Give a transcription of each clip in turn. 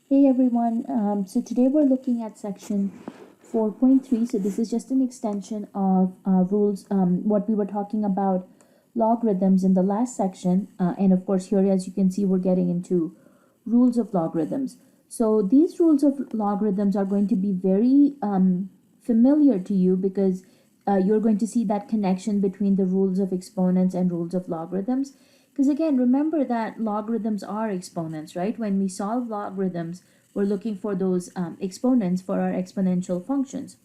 Hey everyone, so today we're looking at section 4.3. So this is just an extension of rules, what we were talking about logarithms in the last section. And of course here, as you can see, we're getting into rules of logarithms. So these rules of logarithms are going to be very familiar to you because you're going to see that connection between the rules of exponents and rules of logarithms. Because again, remember that logarithms are exponents, right? When we solve logarithms, we're looking for those exponents for our exponential functions.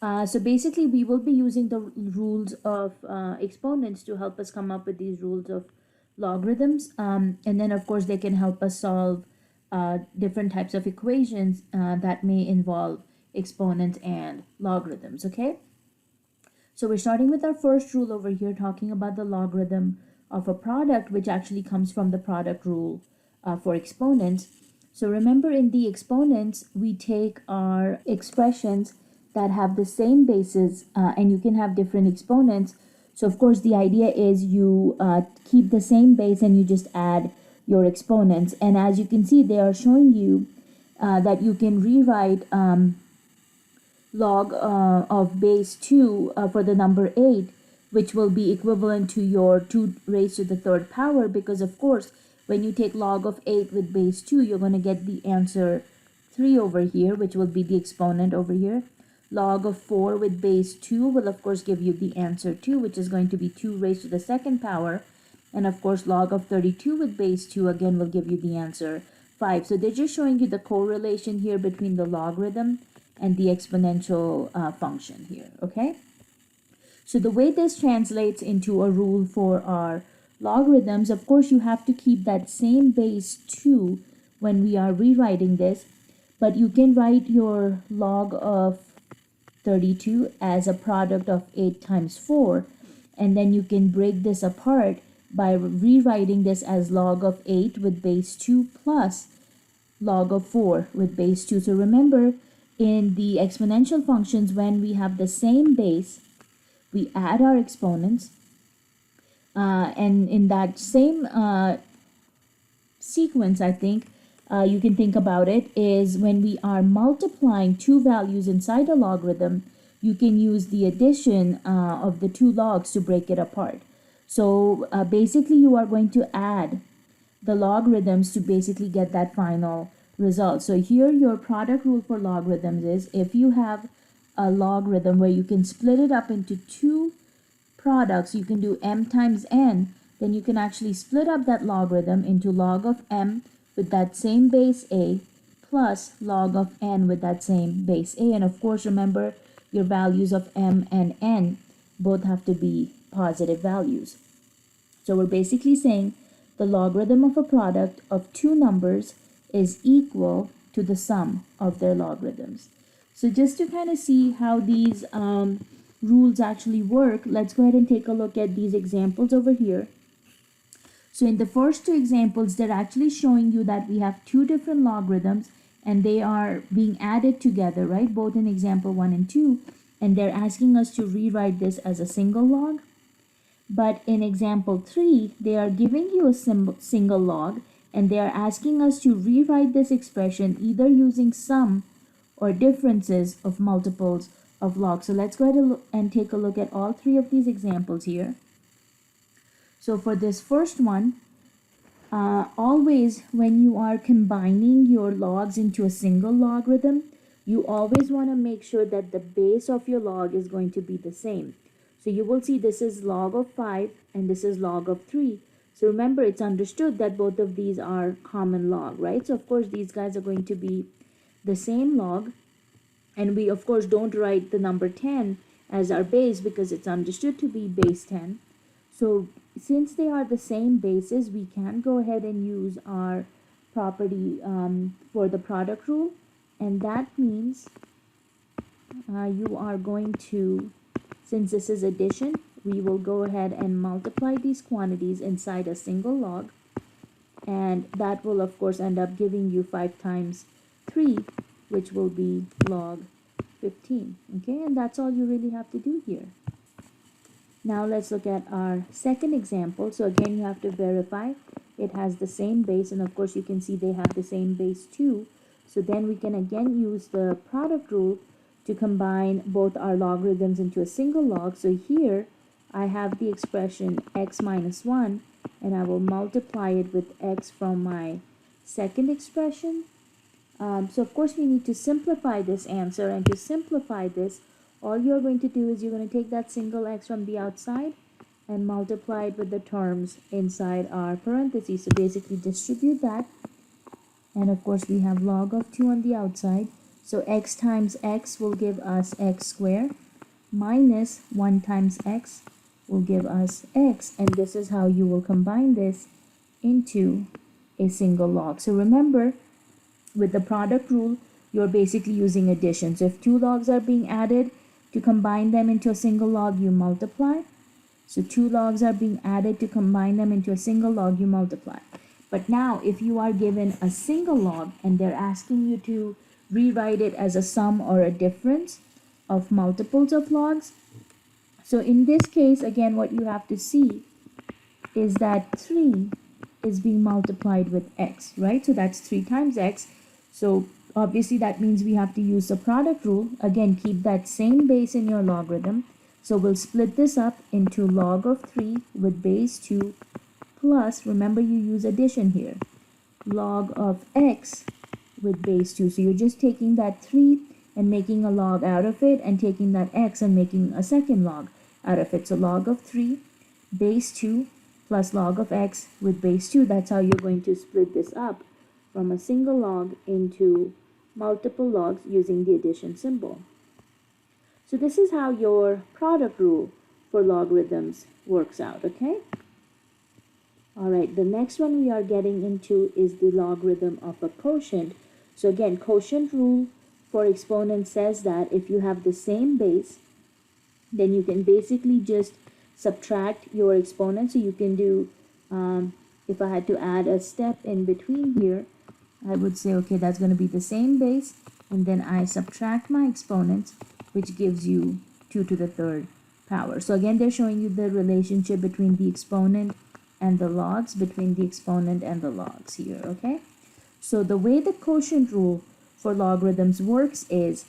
So basically, we will be using the rules of exponents to help us come up with these rules of logarithms. And then, of course, they can help us solve different types of equations that may involve exponents and logarithms, okay? So we're starting with our first rule over here, talking about the logarithm of a product, which actually comes from the product rule for exponents. So remember, in the exponents, we take our expressions that have the same bases, and you can have different exponents. So of course, the idea is you keep the same base and you just add your exponents. And as you can see, they are showing you that you can rewrite log of base 2 for the number 8, which will be equivalent to your 2 raised to the third power, because of course when you take log of 8 with base 2, you're going to get the answer 3 over here, which will be the exponent over here. Log of 4 with base 2 will of course give you the answer 2, which is going to be 2 raised to the second power. And of course log of 32 with base 2 again will give you the answer 5. So they're just showing you the correlation here between the logarithm and the exponential function here, okay? So the way this translates into a rule for our logarithms, of course, you have to keep that same base 2 when we are rewriting this, but you can write your log of 32 as a product of 8 times 4, and then you can break this apart by rewriting this as log of 8 with base 2 plus log of 4 with base 2. So remember, in the exponential functions, when we have the same base, we add our exponents, and in that same sequence, I think you can think about it, is when we are multiplying two values inside a logarithm, you can use the addition of the two logs to break it apart. So basically, you are going to add the logarithms to basically get that final result. So here your product rule for logarithms is, if you have a logarithm where you can split it up into two products, you can do m times n, then you can actually split up that logarithm into log of m with that same base a plus log of n with that same base a. And of course, remember, your values of m and n both have to be positive values. So we're basically saying the logarithm of a product of two numbers is equal to the sum of their logarithms. So just to kind of see how these rules actually work, let's go ahead and take a look at these examples over here. So in the first two examples, they're actually showing you that we have two different logarithms and they are being added together, right? Both in example 1 and 2. And they're asking us to rewrite this as a single log. But in example 3, they are giving you a single log and they are asking us to rewrite this expression either using sum or differences of multiples of log. So let's go ahead and take a look at all three of these examples here. So for this first one, always when you are combining your logs into a single logarithm, you always want to make sure that the base of your log is going to be the same. So you will see this is log of 5 and this is log of 3. So remember, it's understood that both of these are common log, right? So of course, these guys are going to be the same log. And we, of course, don't write the number 10 as our base because it's understood to be base 10. So since they are the same bases, we can go ahead and use our property for the product rule. And that means you are going to, since this is addition, we will go ahead and multiply these quantities inside a single log. And that will, of course, end up giving you 5 times 3, which will be log 15. Okay, and that's all you really have to do here. Now let's look at our second example. So again, you have to verify it has the same base, and of course you can see they have the same base too. So then we can again use the product rule to combine both our logarithms into a single log. So here I have the expression x minus 1, and I will multiply it with x from my second expression. So of course we need to simplify this answer, and to simplify this, all you're going to do is you're going to take that single x from the outside and multiply it with the terms inside our parentheses. So basically distribute that, and of course we have log of 2 on the outside. So x times x will give us x squared minus 1 times x will give us x, and this is how you will combine this into a single log. So remember, with the product rule, you're basically using addition. So if two logs are being added, to combine them into a single log, you multiply. So two logs are being added, to combine them into a single log, you multiply. But now if you are given a single log and they're asking you to rewrite it as a sum or a difference of multiples of logs, so in this case, again, what you have to see is that 3 is being multiplied with x, right? So that's 3 times x. So obviously that means we have to use the product rule. Again, keep that same base in your logarithm. So we'll split this up into log of 3 with base 2 plus, remember you use addition here, log of x with base 2. So you're just taking that 3 and making a log out of it, and taking that x and making a second log out of it. So log of 3 base 2 plus log of x with base 2. That's how you're going to split this up from a single log into multiple logs using the addition symbol. So this is how your product rule for logarithms works out, okay? All right, the next one we are getting into is the logarithm of a quotient. So again, quotient rule for exponents says that if you have the same base, then you can basically just subtract your exponent. So you can do, if I had to add a step in between here, I would say, okay, that's going to be the same base, and then I subtract my exponents, which gives you 2 to the third power. So again, they're showing you the relationship between the exponent and the logs, between the exponent and the logs here, okay? So the way the quotient rule for logarithms works is,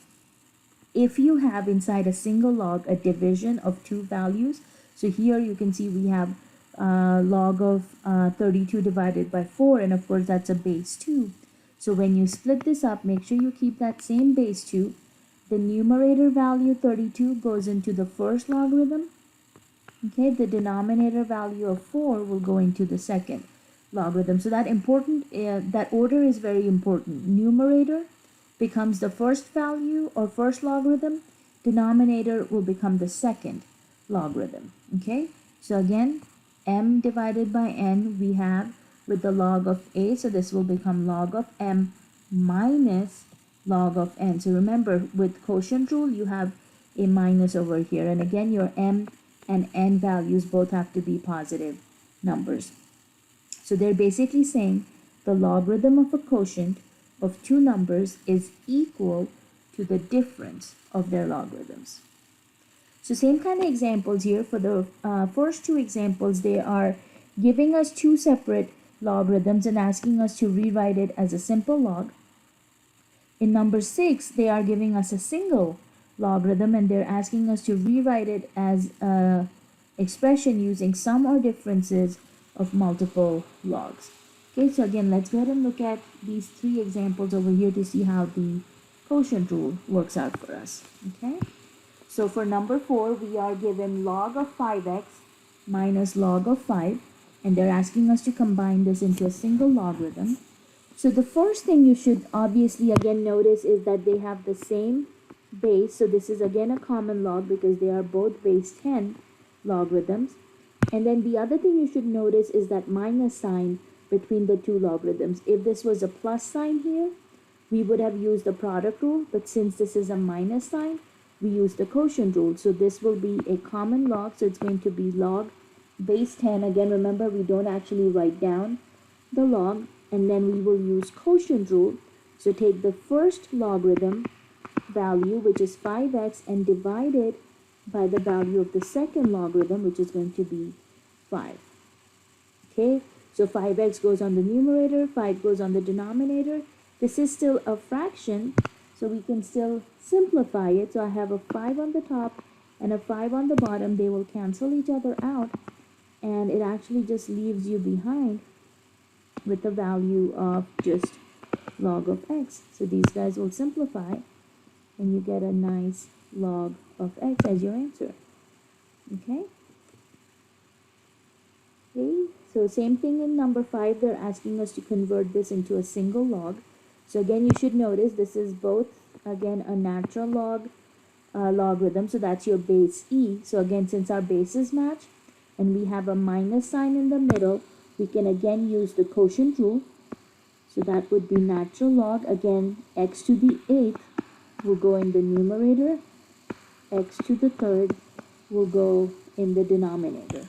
if you have inside a single log a division of two values, so here you can see we have log of 32 divided by 4, and of course that's a base 2. So when you split this up, make sure you keep that same base 2. The numerator value 32 goes into the first logarithm. Okay, the denominator value of 4 will go into the second logarithm. So that order is very important. Numerator becomes the first value or first logarithm. Denominator will become the second logarithm. Okay, so again, m divided by n we have with the log of a, so this will become log of m minus log of n. So remember, with quotient rule you have a minus over here, and again your m and n values both have to be positive numbers. So they're basically saying the logarithm of a quotient of two numbers is equal to the difference of their logarithms. So same kind of examples here. For the first two examples, they are giving us two separate logarithms and asking us to rewrite it as a simple log. In number 6, they are giving us a single logarithm and they're asking us to rewrite it as a expression using sum or differences of multiple logs. Okay, so again, let's go ahead and look at these three examples over here to see how the quotient rule works out for us. Okay, so for number 4, we are given log of 5x minus log of 5, and they're asking us to combine this into a single logarithm. So the first thing you should obviously again notice is that they have the same base. So this is again a common log because they are both base 10 logarithms. And then the other thing you should notice is that minus sign between the two logarithms. If this was a plus sign here, we would have used the product rule, but since this is a minus sign, we use the quotient rule. So this will be a common log, so it's going to be log base 10. Again, remember, we don't actually write down the log, and then we will use quotient rule. So take the first logarithm value, which is 5x, and divide it by the value of the second logarithm, which is going to be 5. Okay, So 5x goes on the numerator, 5 goes on the denominator. This is still a fraction, so we can still simplify it. So I have a 5 on the top and a 5 on the bottom. They will cancel each other out, and it actually just leaves you behind with the value of just log of x. So these guys will simplify, and you get a nice log of x as your answer. Okay? Okay, so same thing in number 5. They're asking us to convert this into a single log. So again, you should notice this is both, again, a natural log logarithm. So that's your base e. So again, since our bases match and we have a minus sign in the middle, we can again use the quotient rule. So that would be natural log. Again, x to the 8th will go in the numerator. X to the 3rd will go in the denominator.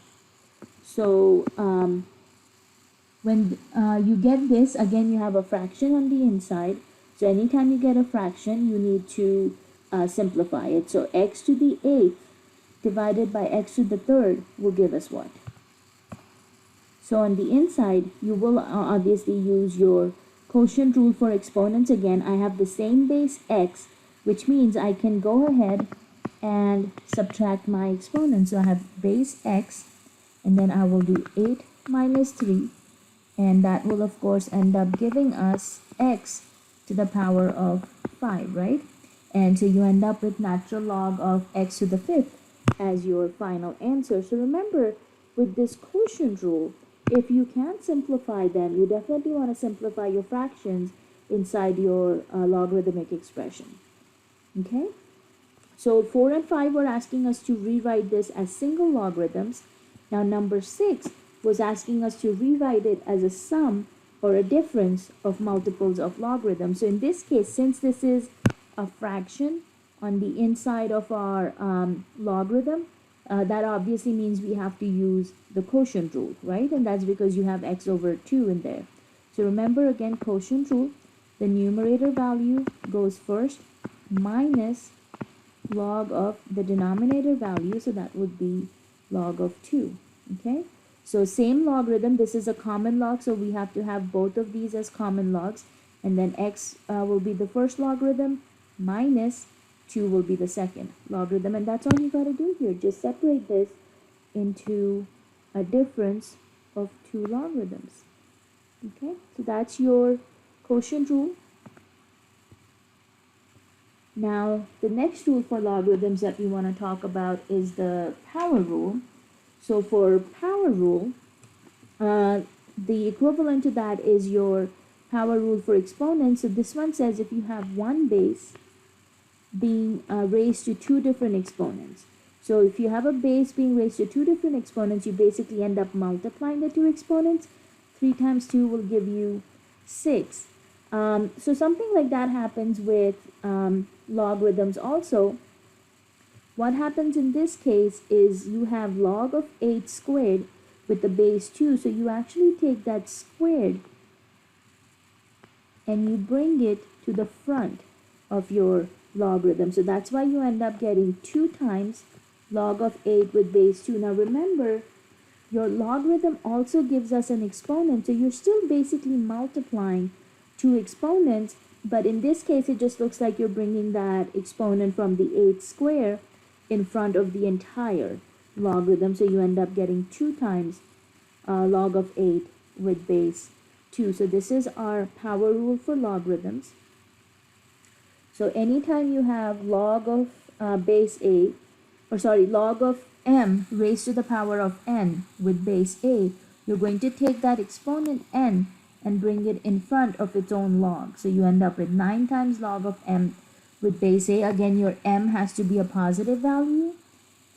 So when you get this, again, you have a fraction on the inside. So anytime you get a fraction, you need to simplify it. So x to the 8th divided by x to the 3rd will give us what? So on the inside, you will obviously use your quotient rule for exponents. Again, I have the same base x, which means I can go ahead and subtract my exponents. So I have base x, and then I will do 8 minus 3, and that will of course end up giving us x to the power of 5, right? And so you end up with natural log of x to the 5th as your final answer. So remember, with this quotient rule, if you can simplify them, you definitely want to simplify your fractions inside your logarithmic expression. Okay? So 4 and 5 were asking us to rewrite this as single logarithms. Now number 6 was asking us to rewrite it as a sum or a difference of multiples of logarithms. So in this case, since this is a fraction on the inside of our logarithm, that obviously means we have to use the quotient rule, right? And that's because you have x over 2 in there. So remember again, quotient rule, the numerator value goes first minus log of the denominator value, so that would be log of 2. Okay, so same logarithm, this is a common log, so we have to have both of these as common logs, and then x will be the first logarithm minus 2 will be the second logarithm, and that's all you got to do here. Just separate this into a difference of 2 logarithms. Okay, so that's your quotient rule. Now, the next rule for logarithms that we want to talk about is the power rule. So for power rule, the equivalent to that is your power rule for exponents. So this one says if you have one base being raised to 2 different exponents. So if you have a base being raised to 2 different exponents, you basically end up multiplying the 2 exponents. 3 times 2 will give you 6. So something like that happens with logarithms also. What happens in this case is you have log of 8 squared with the base 2. So you actually take that squared and you bring it to the front of your logarithm. So that's why you end up getting 2 times log of 8 with base 2. Now remember, your logarithm also gives us an exponent. So you're still basically multiplying 2 exponents, but in this case it just looks like you're bringing that exponent from the 8 square in front of the entire logarithm. So you end up getting 2 times log of 8 with base 2. So this is our power rule for logarithms. So anytime you have log of log of m raised to the power of n with base a, you're going to take that exponent n and bring it in front of its own log. So you end up with 9 times log of m with base a. Again, your m has to be a positive value,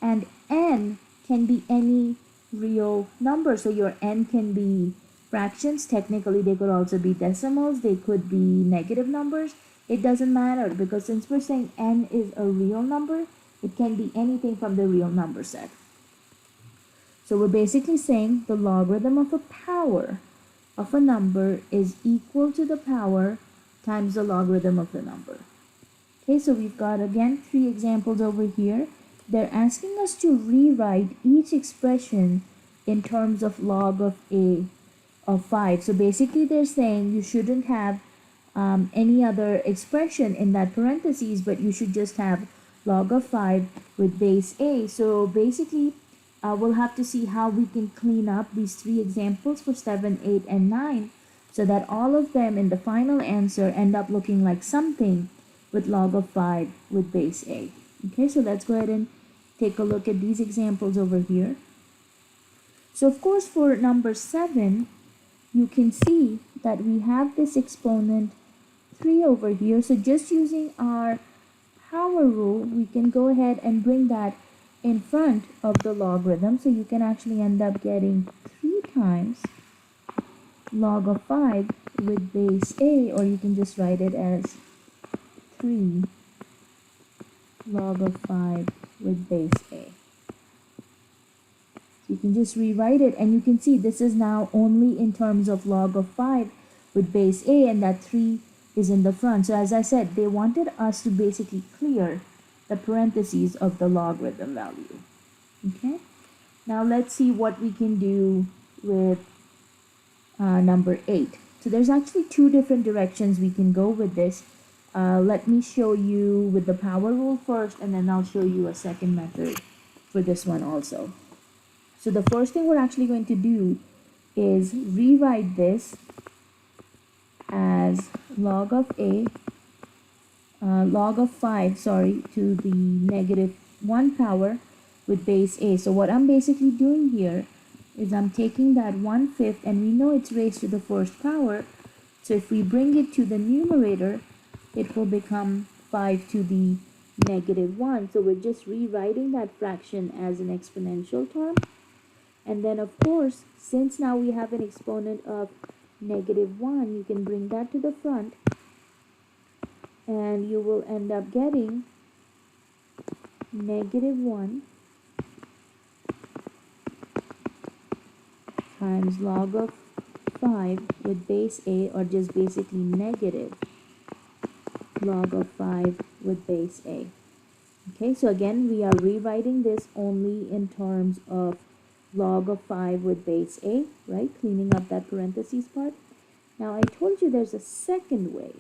and n can be any real number. So your n can be fractions. Technically, they could also be decimals. They could be negative numbers. It doesn't matter, because since we're saying n is a real number, it can be anything from the real number set. So we're basically saying the logarithm of a power of a number is equal to the power times the logarithm of the number. Okay, so we've got again 3 examples over here. They're asking us to rewrite each expression in terms of log of a of 5. So basically they're saying you shouldn't have any other expression in that parentheses, but you should just have log of 5 with base a. So basically we'll have to see how we can clean up these three examples for 7, 8, and 9 so that all of them in the final answer end up looking like something with log of 5 with base a. Okay, so let's go ahead and take a look at these examples over here. So of course for number 7, you can see that we have this exponent 3 over here. So just using our power rule, we can go ahead and bring that in front of the logarithm. So you can actually end up getting 3 times log of 5 with base a, or you can just write it as 3 log of 5 with base a. You can just rewrite it, and you can see this is now only in terms of log of 5 with base a, and that 3 is in the front. So as I said, they wanted us to basically clear the parentheses of the logarithm value. Okay, now let's see what we can do with number 8. So there's actually two different directions we can go with this. Let me show you with the power rule first, and then I'll show you a second method for this one also. So the first thing we're actually going to do is rewrite this as log of 5, to the negative 1 power with base a. So what I'm basically doing here is I'm taking that 1/5, and we know it's raised to the first power. So if we bring it to the numerator, it will become 5 to the negative 1. So we're just rewriting that fraction as an exponential term. And then of course, since now we have an exponent of negative 1, you can bring that to the front, and you will end up getting negative 1 times log of 5 with base a, or just basically negative log of 5 with base a. Okay, so again, we are rewriting this only in terms of log of 5 with base a, right? Cleaning up that parentheses part. Now I told you there's a second way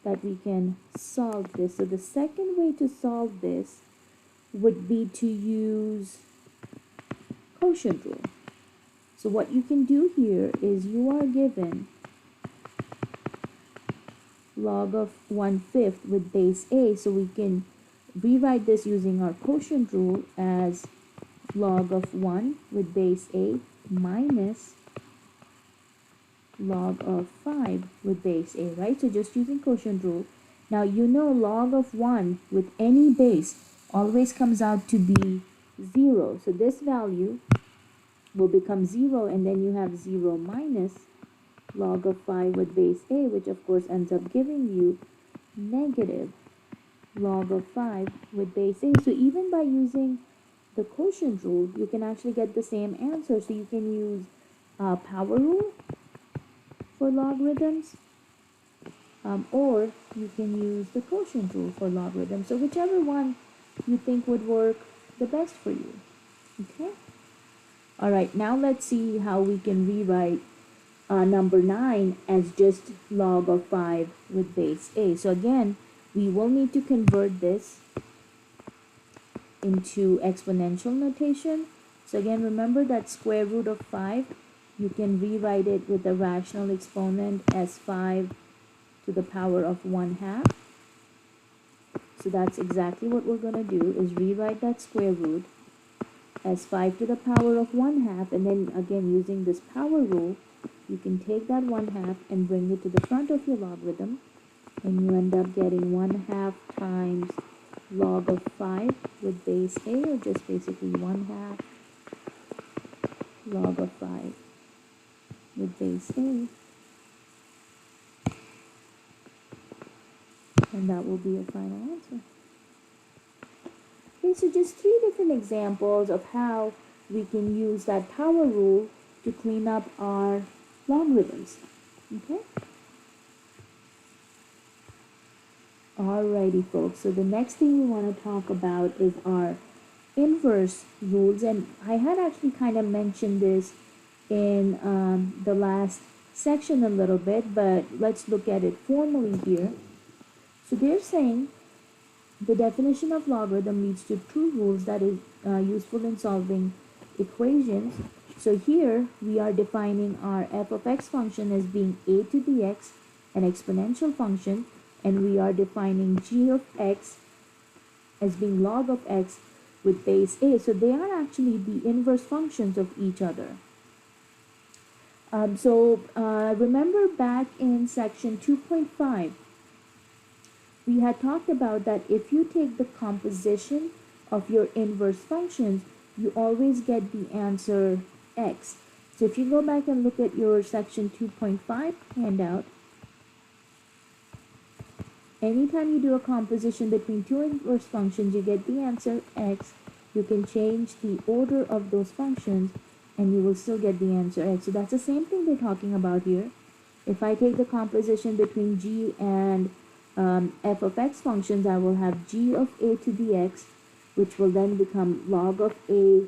that we can solve this. So the second way to solve this would be to use quotient rule. So what you can do here is you are given log of 1/5 with base a, so we can rewrite this using our quotient rule as log of 1 with base a minus log of 5 with base a, right? So just using quotient rule. Now you know log of 1 with any base always comes out to be 0. So this value will become 0, and then you have 0 minus log of 5 with base a, which of course ends up giving you negative log of 5 with base a. So even by using the quotient rule, you can actually get the same answer. So you can use power rule for logarithms, or you can use the quotient rule for logarithms. So whichever one you think would work the best for you. Okay? All right, now let's see how we can rewrite number 9 as just log of 5 with base a. So again, we will need to convert this into exponential notation. So again, remember that square root of 5, you can rewrite it with the rational exponent as 5 to the power of 1/2. So that's exactly what we're going to do, is rewrite that square root as 5 to the power of 1/2, and then again using this power rule, you can take that 1/2 and bring it to the front of your logarithm, and you end up getting 1/2 times log of 5 with base a, or just basically 1/2 log of 5 with base a, and that will be your final answer. Okay, so just 3 different examples of how we can use that power rule to clean up our logarithms. Okay? Alrighty folks, so the next thing we want to talk about is our inverse rules, and I had actually kind of mentioned this in the last section a little bit, but let's look at it formally here. So they're saying the definition of logarithm leads to two rules that is useful in solving equations. So here we are defining our f of x function as being a to the x, an exponential function, and we are defining g of x as being log of x with base a. So they are actually the inverse functions of each other. Remember back in section 2.5, we had talked about that if you take the composition of your inverse functions, you always get the answer x. So if you go back and look at your section 2.5 handout, anytime you do a composition between two inverse functions, you get the answer x. You can change the order of those functions and you will still get the answer x. So that's the same thing they're talking about here. If I take the composition between g and f of x functions, I will have g of a to the x, which will then become log of a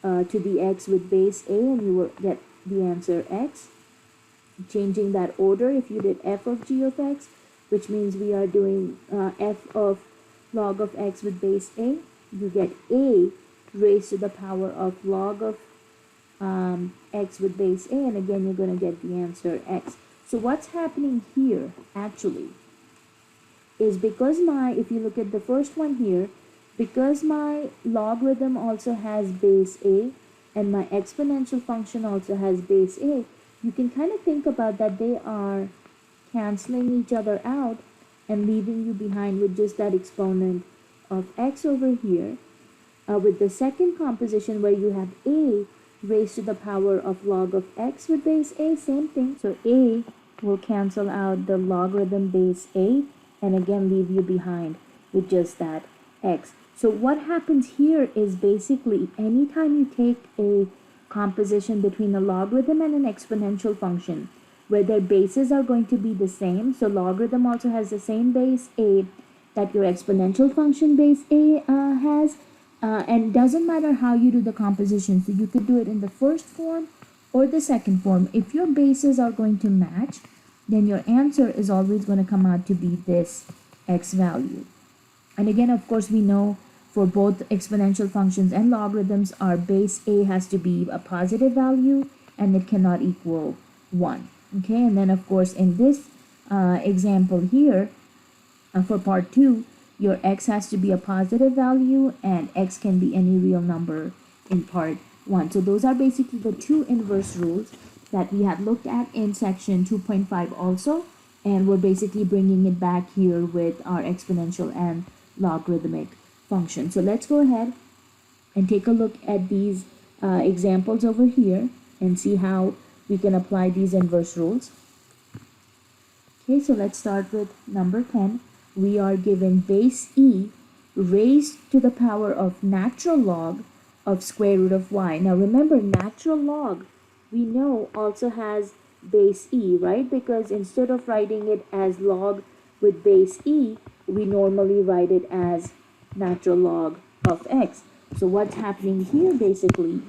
to the x with base a, and you will get the answer x. Changing that order, if you did f of g of x, which means we are doing f of log of x with base a, you get a raised to the power of log of x with base a, and again you're going to get the answer x. So what's happening here actually is, because if you look at the first one here, because my logarithm also has base a and my exponential function also has base a, you can kind of think about that they are canceling each other out and leaving you behind with just that exponent of x over here. With the second composition where you have a raised to the power of log of x with base a, same thing. So a will cancel out the logarithm base a and again leave you behind with just that x. So what happens here is basically anytime you take a composition between a logarithm and an exponential function where their bases are going to be the same, so logarithm also has the same base a that your exponential function base a has, and doesn't matter how you do the composition, so you could do it in the first form or the second form. If your bases are going to match, then your answer is always going to come out to be this x value. And again, of course, we know for both exponential functions and logarithms, our base a has to be a positive value and it cannot equal 1. Okay, and then of course in this example here, for part 2, your x has to be a positive value and x can be any real number in part 1. So those are basically the two inverse rules that we had looked at in section 2.5 also, and we're basically bringing it back here with our exponential and logarithmic function. So let's go ahead and take a look at these examples over here and see how we can apply these inverse rules. Okay, so let's start with number 10. We are given base e raised to the power of natural log of square root of y. Now remember, natural log we know also has base e, right? Because instead of writing it as log with base e, we normally write it as natural log of x. So what's happening here basically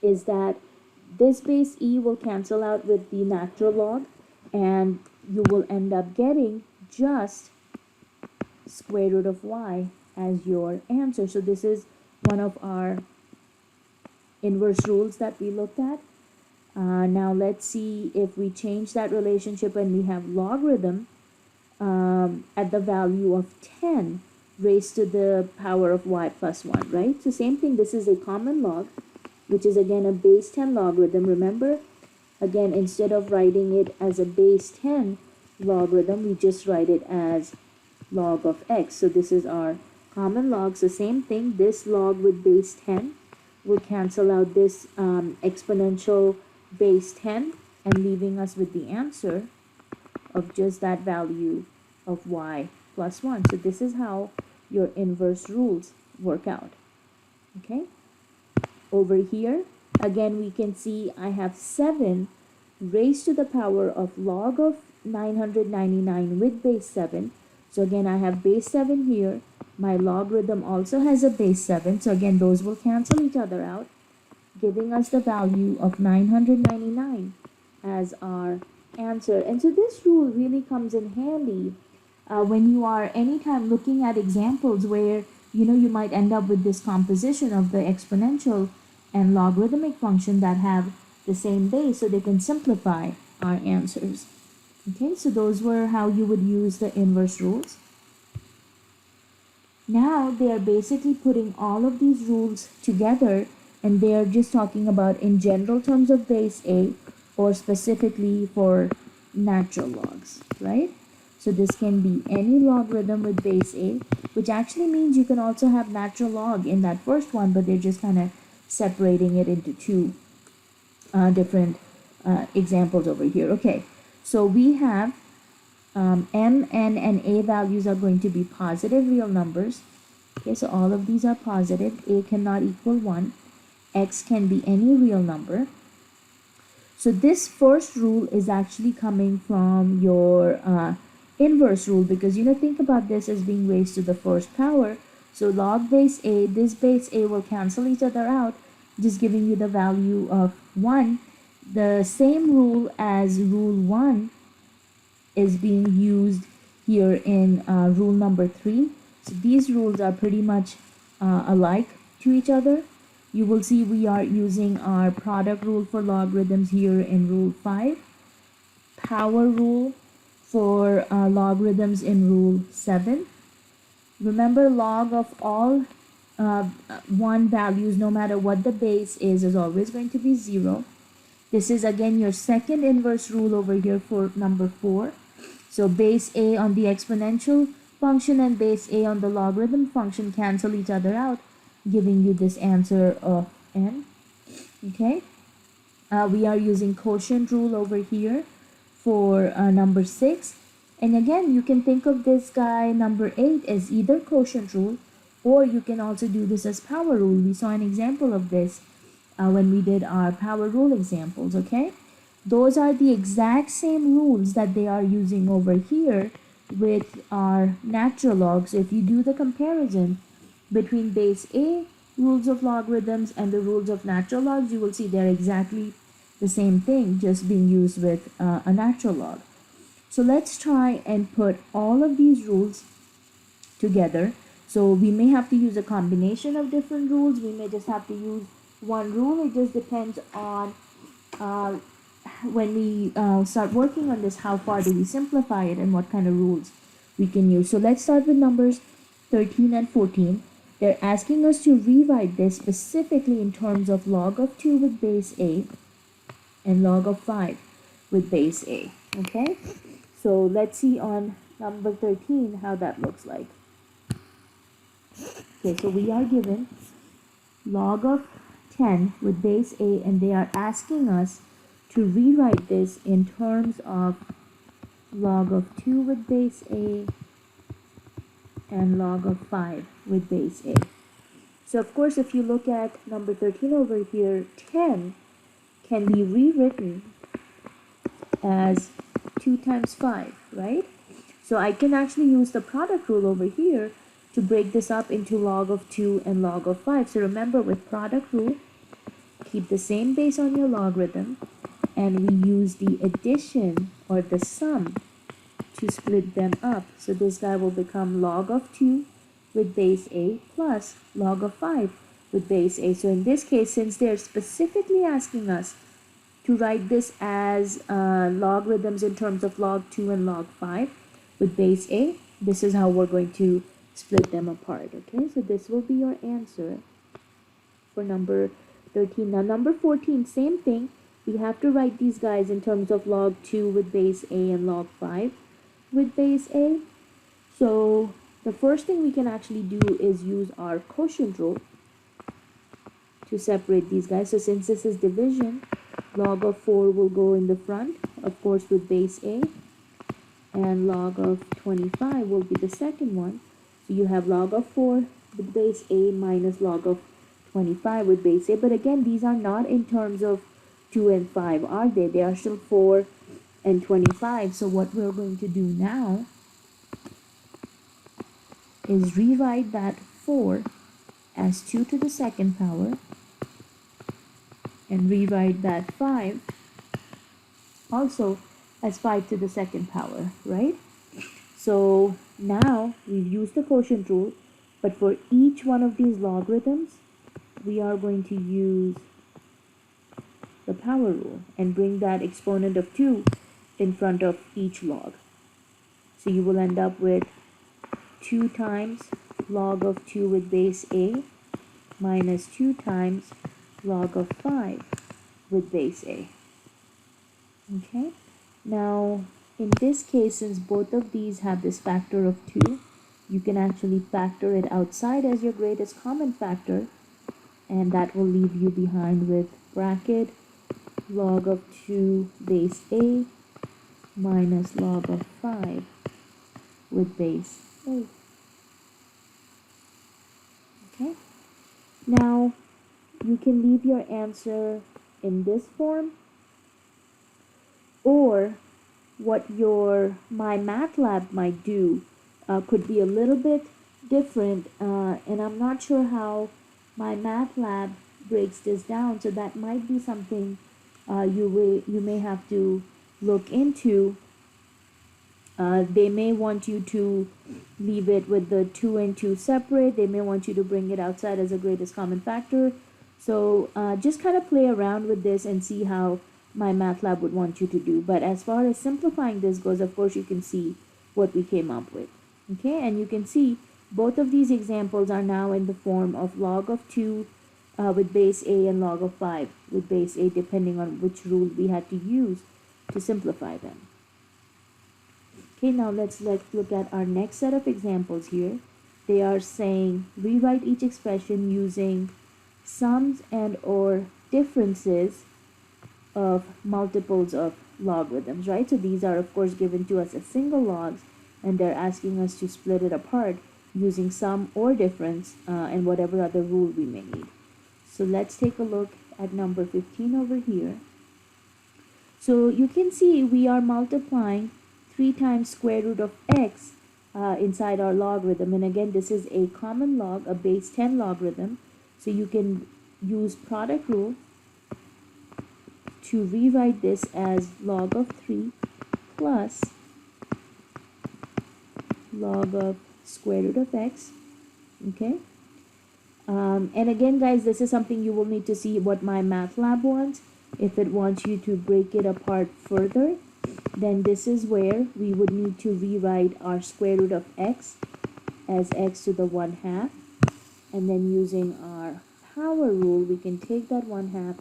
is that this base e will cancel out with the natural log and you will end up getting just square root of y as your answer. So this is one of our inverse rules that we looked at. Now let's see if we change that relationship and we have logarithm at the value of 10 raised to the power of y plus 1, right? So same thing, this is a common log, which is again a base 10 logarithm. Remember, again, instead of writing it as a base 10 logarithm, we just write it as log of x. So this is our common log. So same thing, this log with base 10 will cancel out this exponential base 10 and leaving us with the answer of just that value of y plus 1. So this is how your inverse rules work out. Okay, over here again we can see I have 7 raised to the power of log of 999 with base 7. So again I have base 7 here, my logarithm also has a base 7, so again those will cancel each other out. giving us the value of 999 as our answer. And so this rule really comes in handy when you are anytime looking at examples where you might end up with this composition of the exponential and logarithmic function that have the same base, so they can simplify our answers. Okay, so those were how you would use the inverse rules. Now they are basically putting all of these rules together, and they are just talking about in general terms of base A or specifically for natural logs, right? So this can be any logarithm with base A, which actually means you can also have natural log in that first one, but they're just kind of separating it into two different examples over here. Okay, so we have m, n, and a values are going to be positive real numbers. Okay, so all of these are positive. A cannot equal 1. X can be any real number. So this first rule is actually coming from your inverse rule, because think about this as being raised to the first power. So log base A, this base A will cancel each other out, just giving you the value of 1. The same rule as rule 1 is being used here in rule number 3. So these rules are pretty much alike to each other. You will see we are using our product rule for logarithms here in rule 5, power rule for logarithms in rule 7. Remember, log of all 1 values, no matter what the base is always going to be 0. This is again your second inverse rule over here for number 4. So base A on the exponential function and base A on the logarithm function cancel each other out, giving you this answer of n. Okay, we are using quotient rule over here for number 6. And again, you can think of this guy, number 8, as either quotient rule, or you can also do this as power rule. We saw an example of this when we did our power rule examples, okay? Those are the exact same rules that they are using over here with our natural logs. So if you do the comparison between base A rules of logarithms and the rules of natural logs, you will see they're exactly the same thing, just being used with a natural log. So let's try and put all of these rules together. So we may have to use a combination of different rules. We may just have to use one rule. It just depends on when we start working on this, how far do we simplify it and what kind of rules we can use. So let's start with numbers 13 and 14. They're asking us to rewrite this specifically in terms of log of 2 with base A and log of 5 with base A. Okay, so let's see on number 13 how that looks like. Okay, so we are given log of 10 with base A, and they are asking us to rewrite this in terms of log of 2 with base A and log of 5 with base A. So of course, if you look at number 13 over here, 10 can be rewritten as 2 times 5, right? So I can actually use the product rule over here to break this up into log of 2 and log of 5. So remember, with product rule, keep the same base on your logarithm, and we use the addition or the sum to split them up. So this guy will become log of 2 with base A plus log of 5 with base A. So in this case, since they're specifically asking us to write this as logarithms in terms of log 2 and log 5 with base A, this is how we're going to split them apart. Okay, so this will be your answer for number 13. Now number 14, same thing. We have to write these guys in terms of log 2 with base A and log 5 with base A. So the first thing we can actually do is use our quotient rule to separate these guys. So since this is division, log of 4 will go in the front, of course, with base A, and log of 25 will be the second one. So you have log of 4 with base A minus log of 25 with base A. But again, these are not in terms of 2 and 5, are they? They are still 4 and 25. So what we're going to do now is rewrite that 4 as 2 to the second power and rewrite that 5 also as 5 to the second power, right? So now we've used the quotient rule, but for each one of these logarithms, we are going to use the power rule and bring that exponent of 2 in front of each log. So you will end up with 2 times log of 2 with base a minus 2 times log of 5 with base a. Okay, now in this case, since both of these have this factor of 2, you can actually factor it outside as your greatest common factor, and that will leave you behind with bracket log of 2 base a minus log of 5 with base a. Okay, now you can leave your answer in this form, or what your MyMathLab might do could be a little bit different, and I'm not sure how MyMathLab breaks this down, so that might be something you may have to look into. They may want you to leave it with the 2 and 2 separate. They may want you to bring it outside as a greatest common factor. So just kind of play around with this and see how MyMathLab would want you to do. But as far as simplifying this goes, of course, you can see what we came up with. Okay, and you can see both of these examples are now in the form of log of 2 with base a and log of 5 with base a, depending on which rule we had to use to simplify them. Okay, now let's look at our next set of examples here. They are saying rewrite each expression using sums and or differences of multiples of logarithms, right? So these are of course given to us as single logs, and they're asking us to split it apart using sum or difference and whatever other rule we may need. So let's take a look at number 15 over here. So you can see we are multiplying 3 times square root of x inside our logarithm, and again this is a common log, a base 10 logarithm, so you can use product rule to rewrite this as log of 3 plus log of square root of x. Okay, and again guys, this is something you will need to see what MyMathLab wants. If it wants you to break it apart further, then this is where we would need to rewrite our square root of x as x to the 1/2, and then using our power rule we can take that 1/2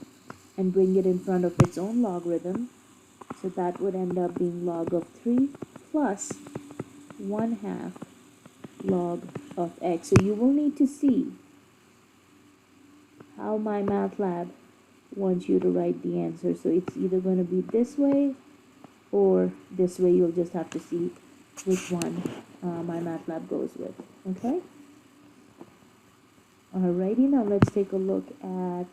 and bring it in front of its own logarithm. So that would end up being log of 3 plus 1/2 log of x. So you will need to see how MyMathLab wants you to write the answer. So it's either going to be this way or this way. You'll just have to see which one MyMathLab goes with. Okay, alrighty, now let's take a look at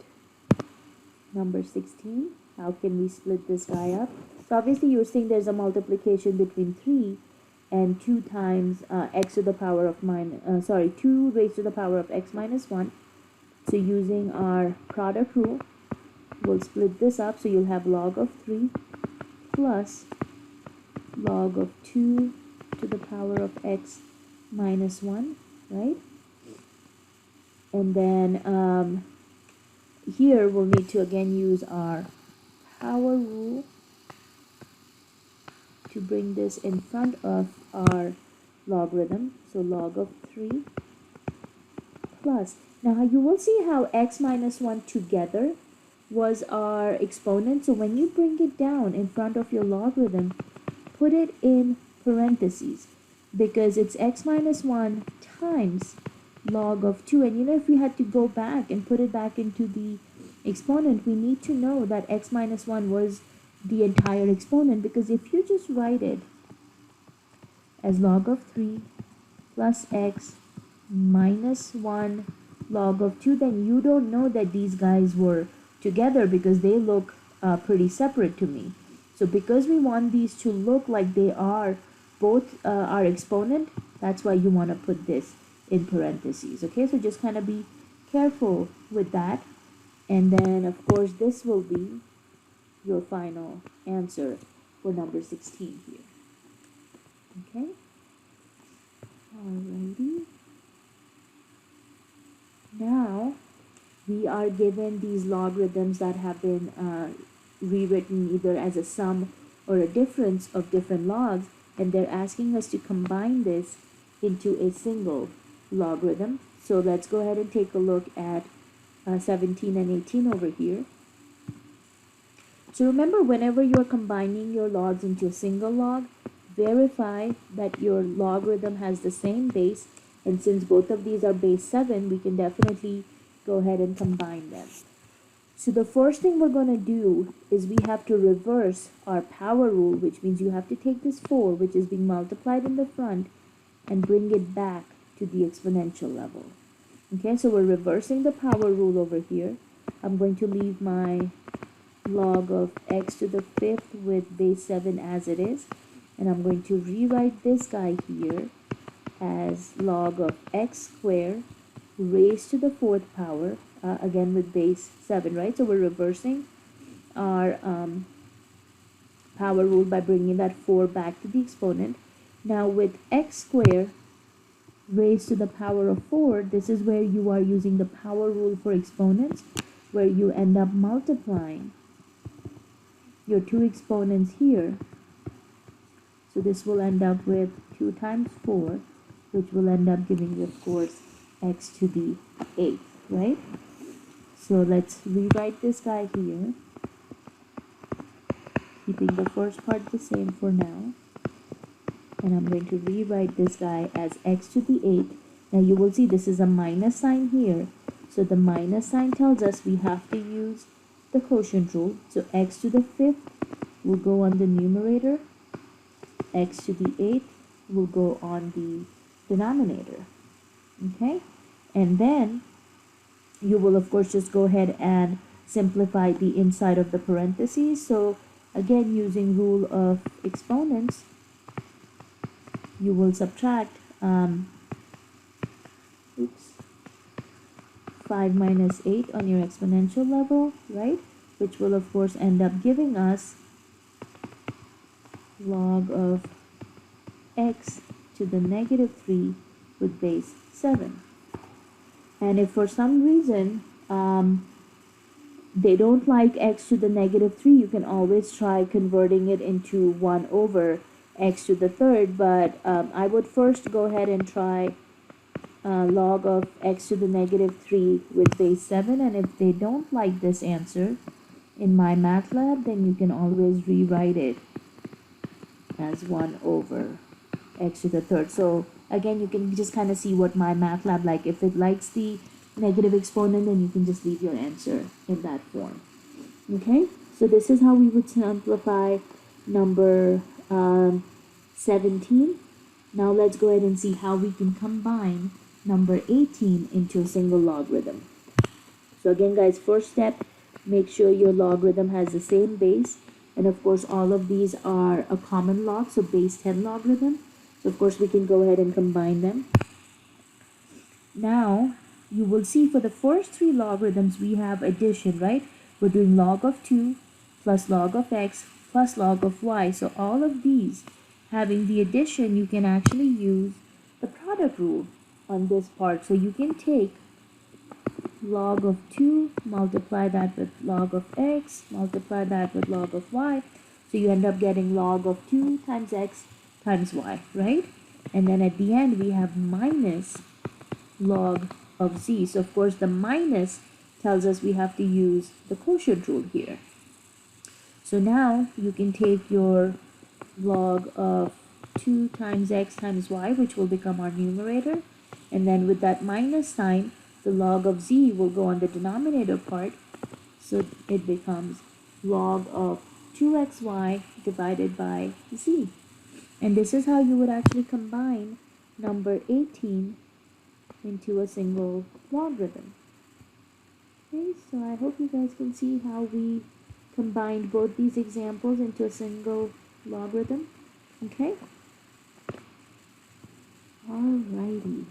number 16. How can we split this guy up? So obviously you're seeing there's a multiplication between 3 and 2 times x to the power of 2 raised to the power of x minus 1. So using our product rule, we'll split this up. So you'll have log of 3 plus log of 2 to the power of x minus 1, right? And then here we'll need to again use our power rule to bring this in front of our logarithm. So log of 3 plus, now you will see how x minus 1 together was our exponent. So when you bring it down in front of your logarithm, put it in parentheses, because it's x minus 1 times log of 2. And you know, if we had to go back and put it back into the exponent, we need to know that x minus 1 was the entire exponent, because if you just write it as log of 3 plus x minus 1 log of 2, then you don't know that these guys were together because they look pretty separate to me. So because we want these to look like they are both our exponent, that's why you want to put this in parentheses. Okay, so just kind of be careful with that. And then, of course, this will be your final answer for number 16 here. Okay? Alrighty. Now, we are given these logarithms that have been rewritten either as a sum or a difference of different logs, and they're asking us to combine this into a single logarithm. So let's go ahead and take a look at 17 and 18 over here. So remember, whenever you're combining your logs into a single log, verify that your logarithm has the same base, and since both of these are base 7, we can definitely go ahead and combine them. So the first thing we're going to do is we have to reverse our power rule, which means you have to take this 4, which is being multiplied in the front, and bring it back to the exponential level. Okay, so we're reversing the power rule over here. I'm going to leave my log of x to the 5th with base 7 as it is, and I'm going to rewrite this guy here as log of x squared raised to the 4th power, again with base 7, right? So we're reversing our power rule by bringing that 4 back to the exponent. Now with x squared raised to the power of 4, this is where you are using the power rule for exponents, where you end up multiplying your two exponents here. So this will end up with 2 times 4, which will end up giving you, of course, x to the 8th, right? So let's rewrite this guy here, keeping the first part the same for now. And I'm going to rewrite this guy as x to the 8th. Now you will see this is a minus sign here. So the minus sign tells us we have to use the quotient rule. So x to the 5th will go on the numerator. X to the 8th will go on the denominator. Okay? And then you will, of course, just go ahead and simplify the inside of the parentheses. So again, using rule of exponents, you will subtract 5 minus 8 on your exponential level, right? Which will, of course, end up giving us log of x to the negative 3 with base 7. And if for some reason they don't like x to the negative 3, you can always try converting it into 1 over x to the 3rd, but I would first go ahead and try log of x to the negative 3 with base 7, and if they don't like this answer in MyMathLab, then you can always rewrite it as 1 over x to the 3rd. So again, you can just kind of see what MyMathLab like. If it likes the negative exponent, then you can just leave your answer in that form. Okay, so this is how we would simplify number 17. Now let's go ahead and see how we can combine number 18 into a single logarithm. So again, guys, first step, make sure your logarithm has the same base. And of course, all of these are a common log, so base 10 logarithm. So of course, we can go ahead and combine them. Now, you will see for the first 3 logarithms, we have addition, right? We're doing log of 2 plus log of x plus log of y. So all of these having the addition, you can actually use the product rule on this part. So you can take log of 2, multiply that with log of x, multiply that with log of y. So you end up getting log of 2 times x times y, right? And then at the end, we have minus log of z. So of course, the minus tells us we have to use the quotient rule here. So now you can take your log of 2 times x times y, which will become our numerator. And then with that minus sign, the log of z will go on the denominator part. So it becomes log of 2xy divided by z. And this is how you would actually combine number 18 into a single logarithm. Okay, so I hope you guys can see how we combined both these examples into a single logarithm. Okay? Alrighty.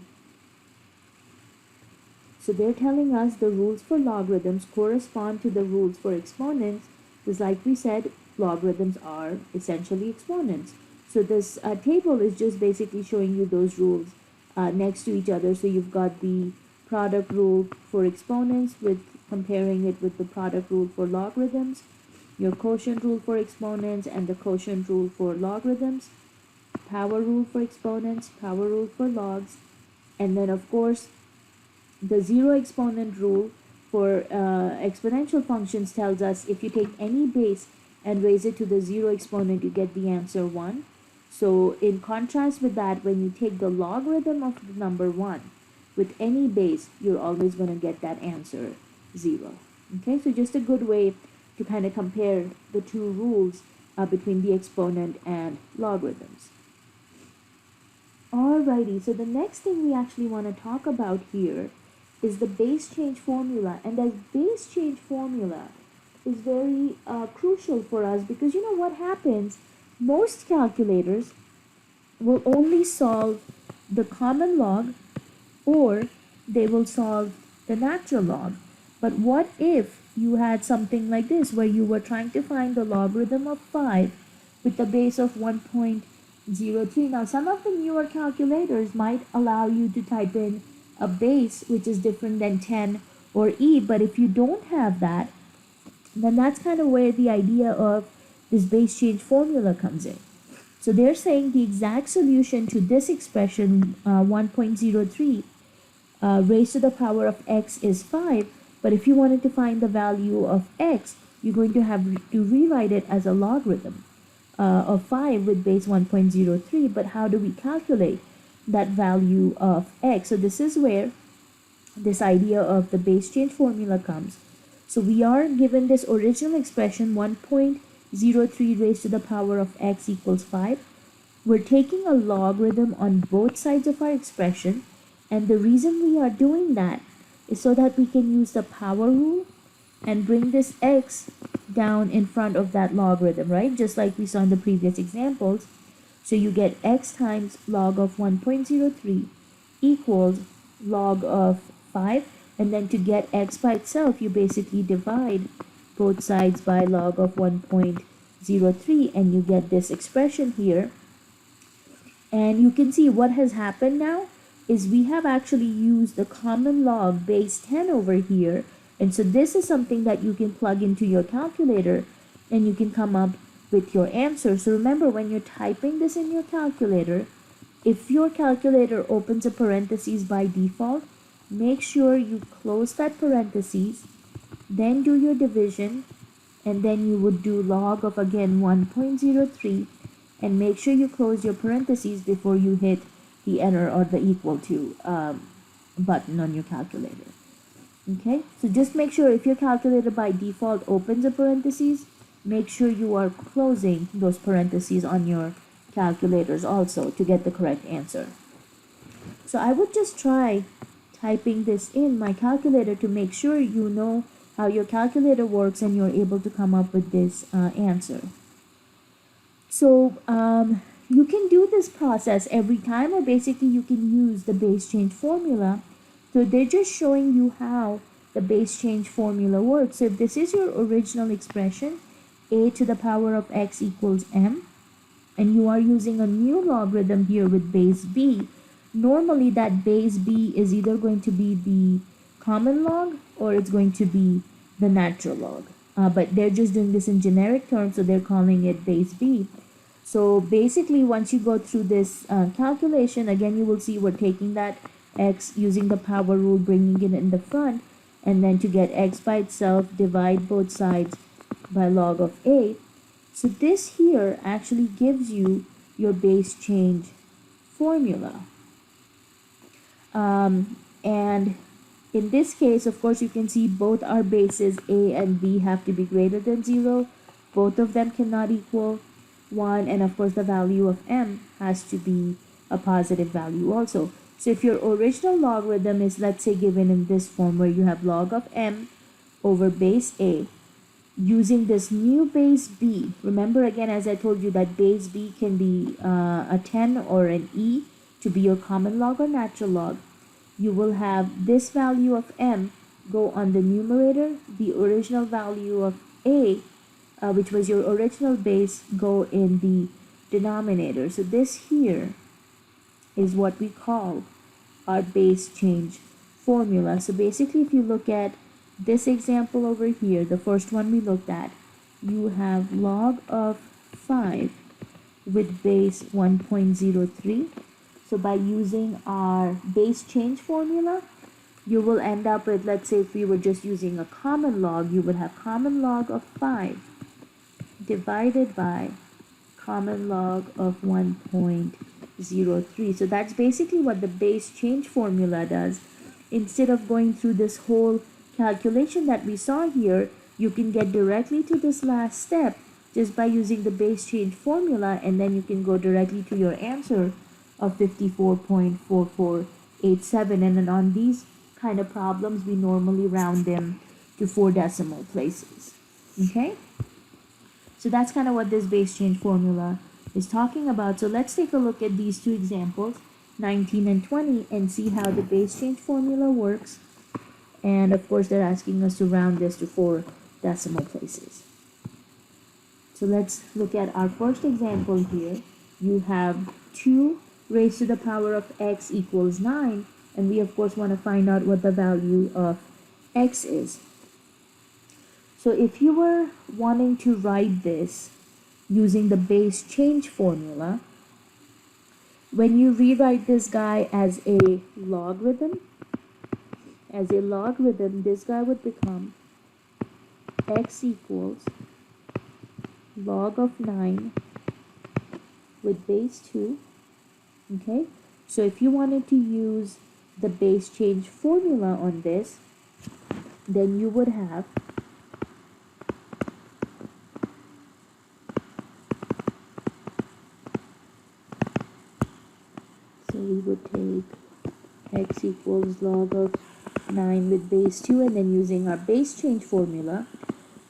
So they're telling us the rules for logarithms correspond to the rules for exponents, because like we said, logarithms are essentially exponents. So this table is just basically showing you those rules next to each other. So you've got the product rule for exponents with comparing it with the product rule for logarithms, your quotient rule for exponents and the quotient rule for logarithms, power rule for exponents, power rule for logs, and then of course the zero exponent rule for exponential functions tells us if you take any base and raise it to the zero exponent, you get the answer 1. So in contrast with that, when you take the logarithm of the number 1 with any base, you're always going to get that answer 0. Okay, so just a good way to kind of compare the two rules between the exponent and logarithms. Alrighty, so the next thing we actually want to talk about here is the base change formula. And that base change formula is very crucial for us, because you know what happens? Most calculators will only solve the common log, or they will solve the natural log. But what if you had something like this, where you were trying to find the logarithm of 5 with the base of 1.03? Now, some of the newer calculators might allow you to type in a base which is different than 10 or e, but if you don't have that, then that's kind of where the idea of this base change formula comes in. So they're saying the exact solution to this expression, 1.03 raised to the power of x is 5, but if you wanted to find the value of x, you're going to have to rewrite it as a logarithm of 5 with base 1.03. But how do we calculate that value of x? So this is where this idea of the base change formula comes. So we are given this original expression 1.03 raised to the power of x equals 5. We're taking a logarithm on both sides of our expression, and the reason we are doing that is so that we can use the power rule and bring this x down in front of that logarithm, right? Just like we saw in the previous examples. So you get x times log of 1.03 equals log of 5, and then to get x by itself, you basically divide both sides by log of 1.03, and you get this expression here. And you can see what has happened now is we have actually used the common log base 10 over here. And so this is something that you can plug into your calculator and you can come up with your answer. So remember, when you're typing this in your calculator, if your calculator opens a parentheses by default, make sure you close that parentheses, then do your division, and then you would do log of again 1.03, and make sure you close your parentheses before you hit the enter or the equal to button on your calculator. Okay, so just make sure if your calculator by default opens a parentheses, make sure you are closing those parentheses on your calculators also to get the correct answer. So I would just try typing this in my calculator to make sure you know how your calculator works and you're able to come up with this answer. So you can do this process every time, or basically you can use the base change formula. So they're just showing you how the base change formula works. So if this is your original expression, a to the power of x equals m, and you are using a new logarithm here with base b, normally that base b is either going to be the common log or it's going to be the natural log. But they're just doing this in generic terms, so they're calling it base b. So basically, once you go through this calculation, again, you will see we're taking that x using the power rule, bringing it in the front, and then to get x by itself, divide both sides by log of a. So this here actually gives you your base change formula. And in this case, of course, you can see both our bases a and b have to be greater than 0. Both of them cannot equal 1, and of course the value of m has to be a positive value also. So if your original logarithm is, let's say, given in this form where you have log of m over base a, using this new base b, remember again, as I told you, that base b can be a 10 or an e to be your common log or natural log. you will have this value of m go on the numerator, the original value of a, which was your original base, go in the denominator. So this here is what we call our base change formula. So basically, if you look at this example over here, the first one we looked at, you have log of 5 with base 1.03. So by using our base change formula, you will end up with, let's say if we were just using a common log, you would have common log of 5 divided by common log of 1.03. So that's basically what the base change formula does. Instead of going through this whole calculation that we saw here, you can get directly to this last step just by using the base change formula, and then you can go directly to your answer of 54.4487. And then on these kind of problems, we normally round them to 4 decimal places. Okay? So that's kind of what this base change formula is talking about. So let's take a look at these two examples, 19 and 20, and see how the base change formula works. And of course, they're asking us to round this to 4 decimal places. So let's look at our first example here. You have 2 raised to the power of x equals 9, and we of course want to find out what the value of x is. So if you were wanting to write this using the base change formula, when you rewrite this guy as a logarithm, this guy would become x equals log of 9 with base 2. Okay, so if you wanted to use the base change formula on this, then you would have we would take x equals log of 9 with base 2, and then using our base change formula,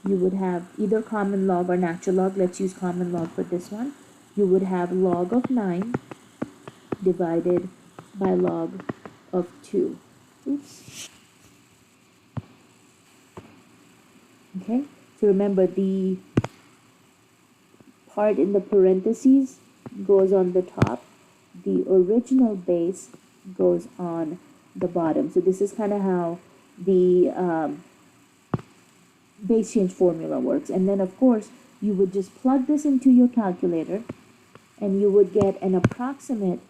you would have either common log or natural log. Let's use common log for this one. You would have log of 9 divided by log of 2. Oops. Okay, so remember the part in the parentheses goes on the top, the original base goes on the bottom. So this is kind of how the base change formula works. And then of course you would just plug this into your calculator and you would get an approximate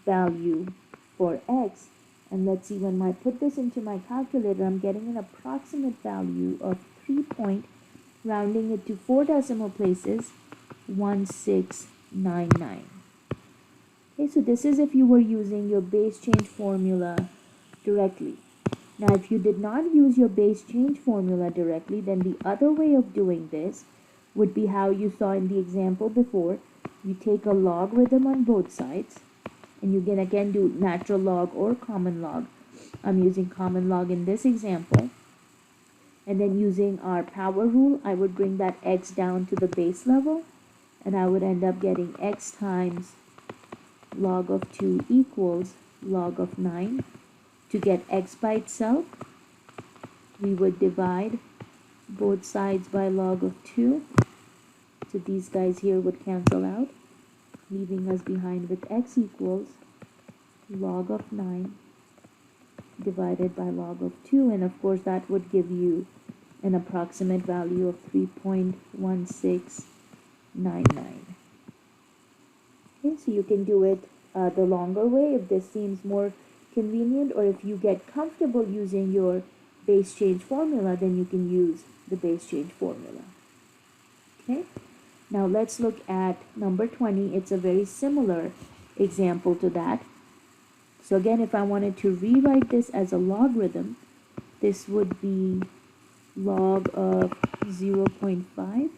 value for x. And let's see, when I put this into my calculator, I'm getting an approximate value of 3 point, rounding it to 4 decimal places, 1699. Okay, so this is if you were using your base change formula directly. Now, if you did not use your base change formula directly, then the other way of doing this would be how you saw in the example before. You take a logarithm on both sides, and you can again do natural log or common log. I'm using common log in this example. And then using our power rule, I would bring that x down to the base level, and I would end up getting x times log of 2 equals log of 9. To get x by itself, we would divide both sides by log of 2. So these guys here would cancel out, leaving us behind with x equals log of 9 divided by log of 2. And of course that would give you an approximate value of 3.1699. Okay, so you can do it the longer way if this seems more convenient, or if you get comfortable using your base change formula, then you can use the base change formula. Okay, now let's look at number 20. It's a very similar example to that. So again, if I wanted to rewrite this as a logarithm, this would be log of 0.5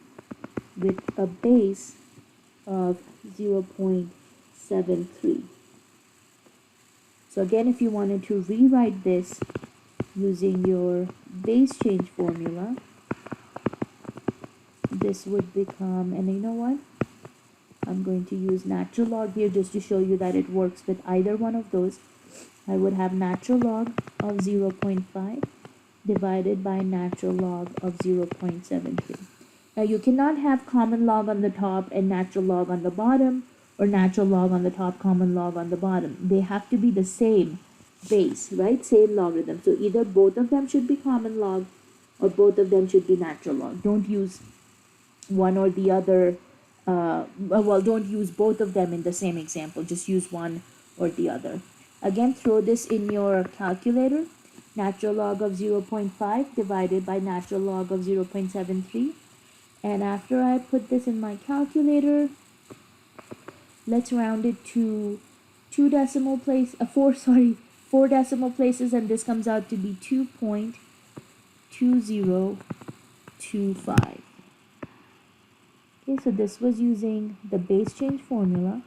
with a base of 0.73. So again, if you wanted to rewrite this using your base change formula, this would become, and you know what? I'm going to use natural log here just to show you that it works with either one of those. I would have natural log of 0.5 divided by natural log of 0.73. Now you cannot have common log on the top and natural log on the bottom, or natural log on the top, common log on the bottom. They have to be the same base, right? Same logarithm. So either both of them should be common log or both of them should be natural log. Don't use one or the other. Well, don't use both of them in the same example. Just use one or the other. Again, throw this in your calculator. Natural log of 0.5 divided by natural log of 0.73. And after I put this in my calculator, let's round it to four decimal places, and this comes out to be 2.2025. Okay, so this was using the base change formula.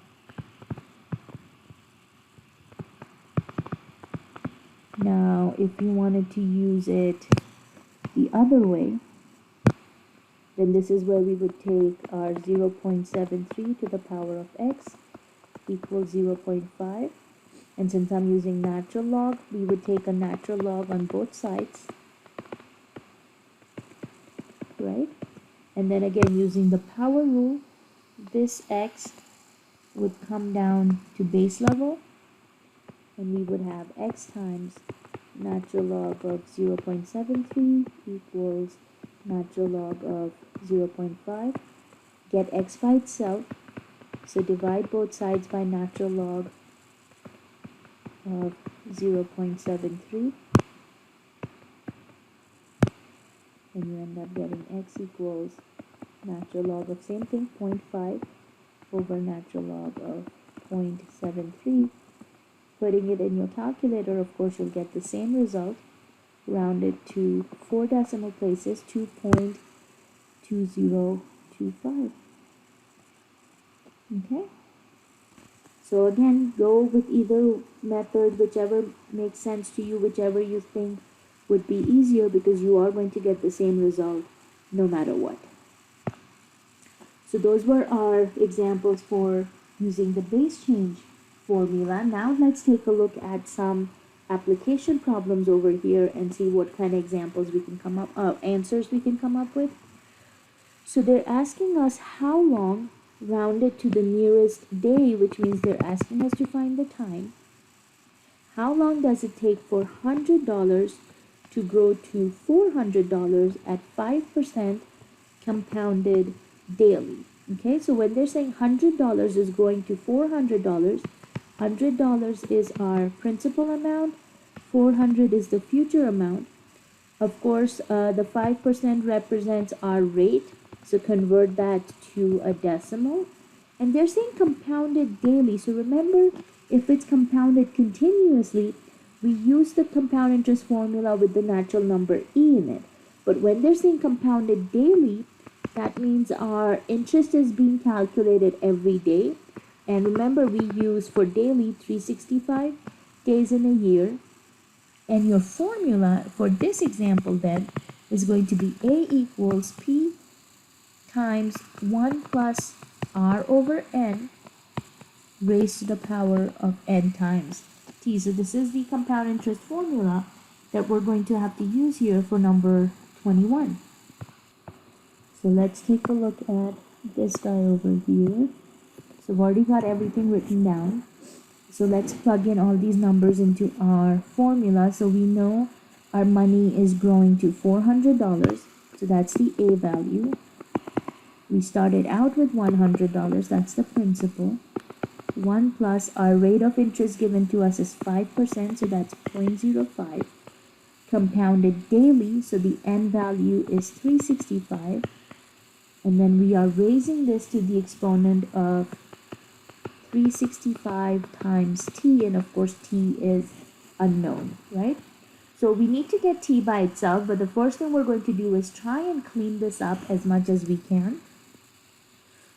Now, if you wanted to use it the other way, then this is where we would take our 0.73 to the power of x equals 0.5. And since I'm using natural log, we would take a natural log on both sides, right? And then again, using the power rule, this x would come down to base level, and we would have x times natural log of 0.73 equals natural log of 0.5. Get x by itself, so divide both sides by natural log of 0.73, and you end up getting x equals natural log of same thing, 0.5 over natural log of 0.73. Putting it in your calculator, of course, you'll get the same result, rounded to 4 decimal places, 2.2025. Okay? So again, go with either method, whichever makes sense to you, whichever you think would be easier, because you are going to get the same result no matter what. So those were our examples for using the base change formula. Now let's take a look at some application problems over here and see what kind of examples we can come up, answers we can come up with. So they're asking us how long rounded to the nearest day, which means they're asking us to find the time. How long does it take for $100 to grow to $400 at 5% compounded daily? Okay, so when they're saying $100 is going to $400, $100 is our principal amount, 400 is the future amount. Of course, the 5% represents our rate, so convert that to a decimal. And they're saying compounded daily, so remember, if it's compounded continuously, we use the compound interest formula with the natural number e in it. But when they're saying compounded daily, that means our interest is being calculated every day. And remember, we use for daily 365 days in a year. And your formula for this example then is going to be A equals P times 1 plus R over N raised to the power of N times T. So this is the compound interest formula that we're going to have to use here for number 21. So let's take a look at this guy over here. So I've already got everything written down. So let's plug in all these numbers into our formula. So we know our money is growing to $400. So that's the A value. We started out with $100. That's the principal. 1 plus our rate of interest given to us is 5%. So that's 0.05. Compounded daily. So the N value is 365. And then we are raising this to the exponent of 365 times t, and of course t is unknown, right? So we need to get t by itself, but the first thing we're going to do is try and clean this up as much as we can.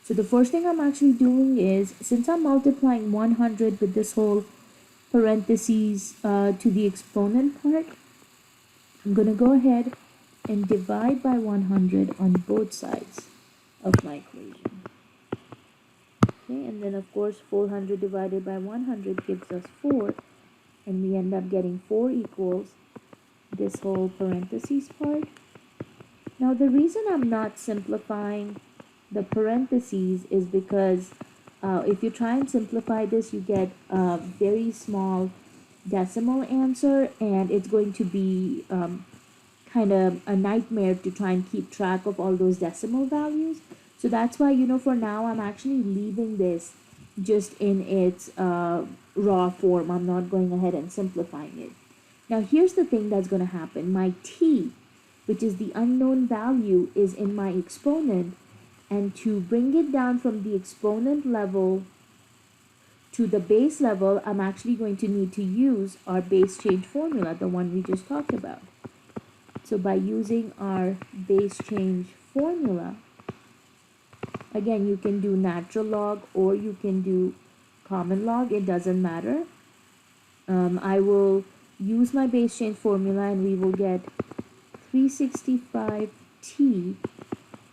So the first thing I'm actually doing is, since I'm multiplying 100 with this whole parentheses to the exponent part, I'm going to go ahead and divide by 100 on both sides of my equation. Okay, and then of course 400 divided by 100 gives us 4. and we end up getting 4 equals this whole parentheses part. Now the reason I'm not simplifying the parentheses is because if you try and simplify this, you get a very small decimal answer, and it's going to be kind of a nightmare to try and keep track of all those decimal values. So that's why, for now, I'm actually leaving this just in its raw form. I'm not going ahead and simplifying it. Now here's the thing that's going to happen. My t, which is the unknown value, is in my exponent, and to bring it down from the exponent level to the base level, I'm actually going to need to use our base change formula, the one we just talked about. So by using our base change formula, again, you can do natural log or you can do common log, it doesn't matter. I will use my base change formula and we will get 365t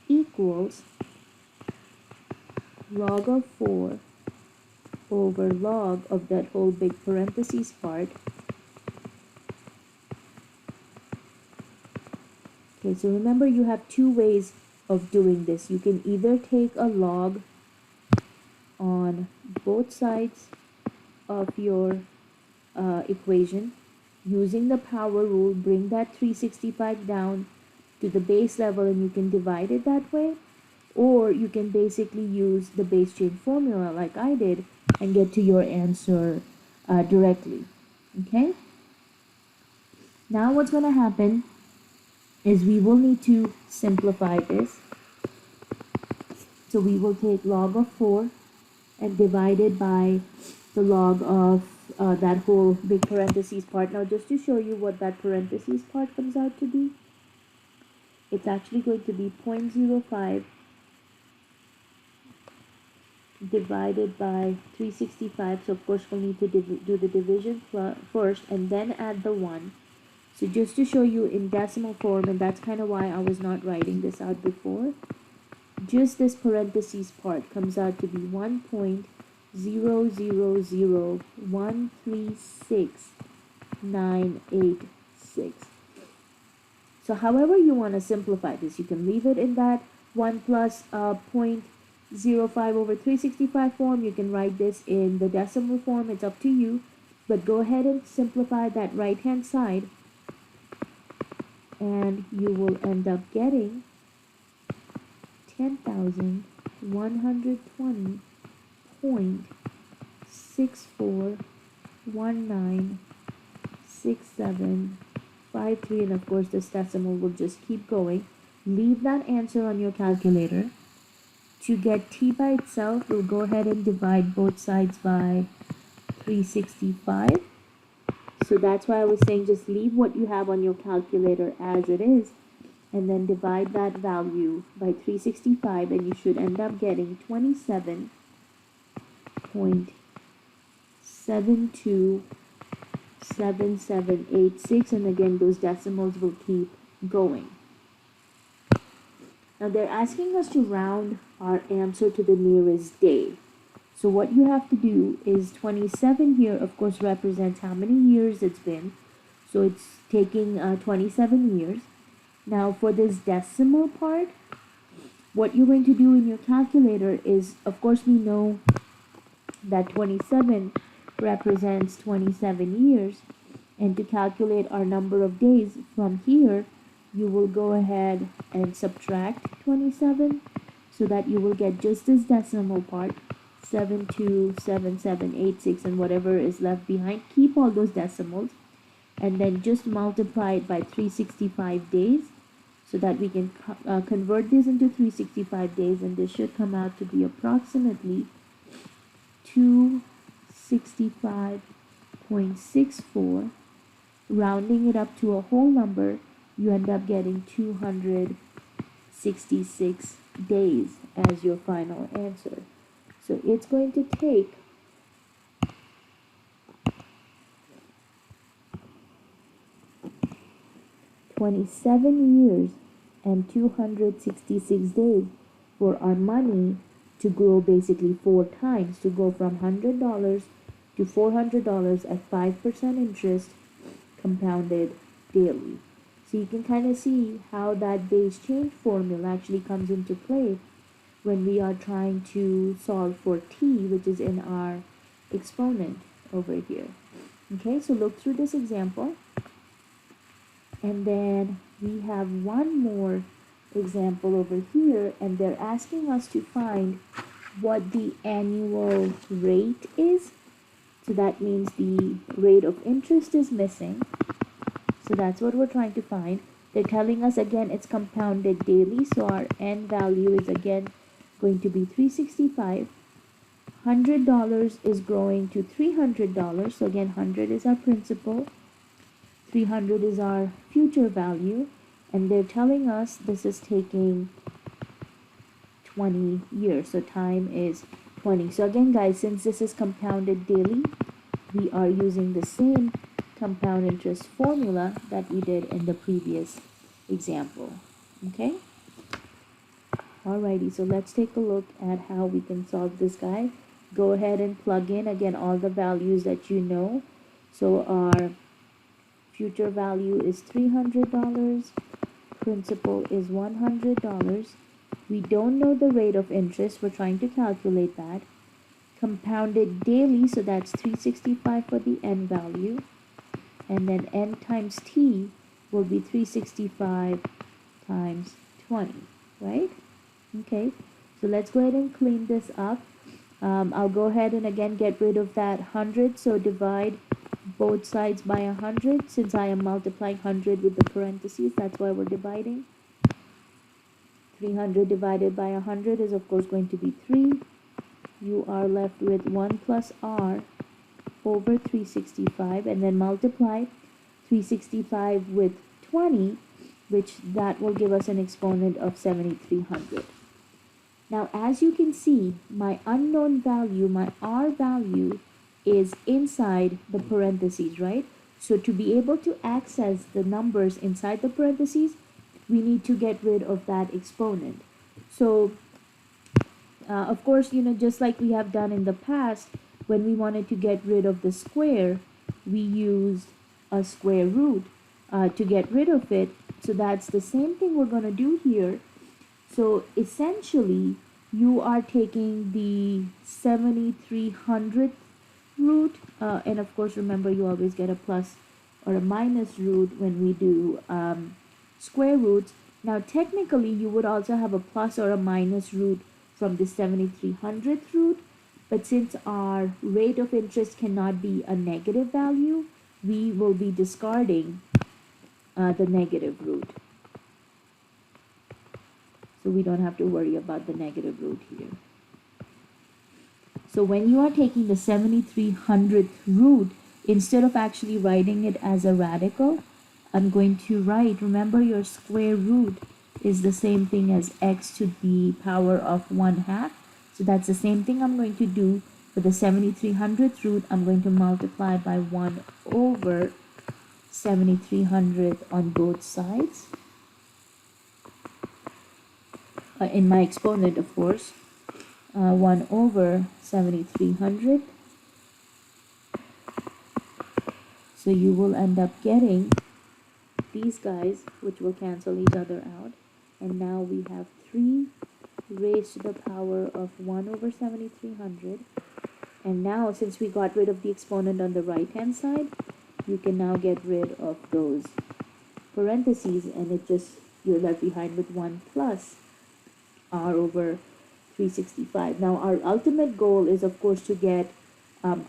equals log of 4 over log of that whole big parentheses part. Okay, so remember you have two ways of doing this. You can either take a log on both sides of your equation using the power rule, bring that 365 down to the base level and you can divide it that way, or you can basically use the base change formula like I did and get to your answer directly. Okay, now what's going to happen is we will need to simplify this. So we will take log of 4 and divide it by the log of that whole big parentheses part. Now just to show you what that parentheses part comes out to be, it's actually going to be 0.05 divided by 365. So of course we'll need to do the division first and then add the 1. So just to show you in decimal form, and that's kind of why I was not writing this out before, just this parentheses part comes out to be 1.000136,986. So however you want to simplify this, you can leave it in that 1 plus 0.05 over 365 form. You can write this in the decimal form. It's up to you. But go ahead and simplify that right-hand side, and you will end up getting 10,120.64196753, and of course this decimal will just keep going. Leave that answer on your calculator. To get t by itself, we'll go ahead and divide both sides by 365. So that's why I was saying just leave what you have on your calculator as it is and then divide that value by 365 and you should end up getting 27.727786, and again those decimals will keep going. Now they're asking us to round our answer to the nearest day. So what you have to do is 27 here, of course, represents how many years it's been. So it's taking 27 years. Now for this decimal part, what you're going to do in your calculator is, of course, we know that 27 represents 27 years. And to calculate our number of days from here, you will go ahead and subtract 27 so that you will get just this decimal part, 727786, and whatever is left behind, keep all those decimals and then just multiply it by 365 days so that we can convert this into 365 days, and this should come out to be approximately 265.64. Rounding it up to a whole number, you end up getting 266 days as your final answer. So it's going to take 27 years and 266 days for our money to grow basically 4 times, to go from $100 to to $400 at 5% interest compounded daily. So you can kind of see how that base change formula actually comes into play when we are trying to solve for t, which is in our exponent over here. Okay, so look through this example. And then we have one more example over here, and they're asking us to find what the annual rate is. So that means the rate of interest is missing. So that's what we're trying to find. They're telling us again it's compounded daily, so our n value is again going to be 365. $100 is growing to $300. So again, 100 is our principal, 300 is our future value, and they're telling us this is taking 20 years. So time is 20. So again, guys, since this is compounded daily, we are using the same compound interest formula that we did in the previous example. Okay? Alrighty, so let's take a look at how we can solve this guy. Go ahead and plug in again all the values that you know. So our future value is $300, principal is $100. We don't know the rate of interest, we're trying to calculate that. Compounded daily, so that's 365 for the n value. And then n times t will be 365 times 20, right? Okay, so let's go ahead and clean this up. I'll go ahead and again get rid of that 100, so divide both sides by 100. Since I am multiplying 100 with the parentheses, that's why we're dividing. 300 divided by 100 is of course going to be 3. You are left with 1 plus r over 365, and then multiply 365 with 20, which that will give us an exponent of 7300. Now, as you can see, my unknown value, my r value, is inside the parentheses, right? So to be able to access the numbers inside the parentheses, we need to get rid of that exponent. So, of course, just like we have done in the past, when we wanted to get rid of the square, we used a square root to get rid of it. So that's the same thing we're going to do here. So essentially, you are taking the 7300th root, and of course, remember you always get a plus or a minus root when we do square roots. Now, technically, you would also have a plus or a minus root from the 7300th root, but since our rate of interest cannot be a negative value, we will be discarding the negative root. So we don't have to worry about the negative root here. So when you are taking the 7300th root, instead of actually writing it as a radical, I'm going to write, remember your square root is the same thing as x to the power of 1/2. So that's the same thing I'm going to do for the 7300th root. I'm going to multiply by 1 over 7300 on both sides. In my exponent, of course, 1 over 7300. So you will end up getting these guys, which will cancel each other out. And now we have 3 raised to the power of 1 over 7300. And now, since we got rid of the exponent on the right-hand side, you can now get rid of those parentheses, and you're left behind with 1 plus r over 365. Now, our ultimate goal is, of course, to get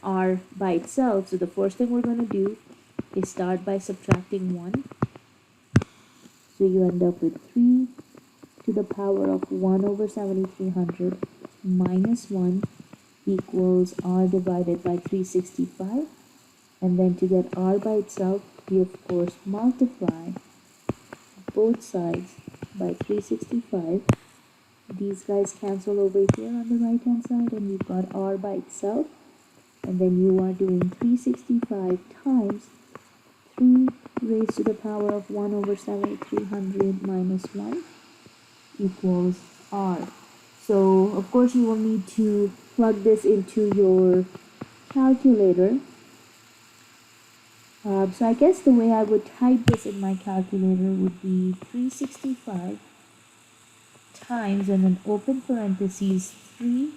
r by itself. So the first thing we're going to do is start by subtracting 1. So you end up with 3 to the power of 1 over 7300 minus 1 equals r divided by 365. And then to get r by itself, we of course multiply both sides by 365. These guys cancel over here on the right hand side, and we've got r by itself. And then you are doing 365 times 3 raised to the power of 1 over 7300 minus 1 equals r. So, of course, you will need to plug this into your calculator. So I guess the way I would type this in my calculator would be 365 times, and then open parentheses, 3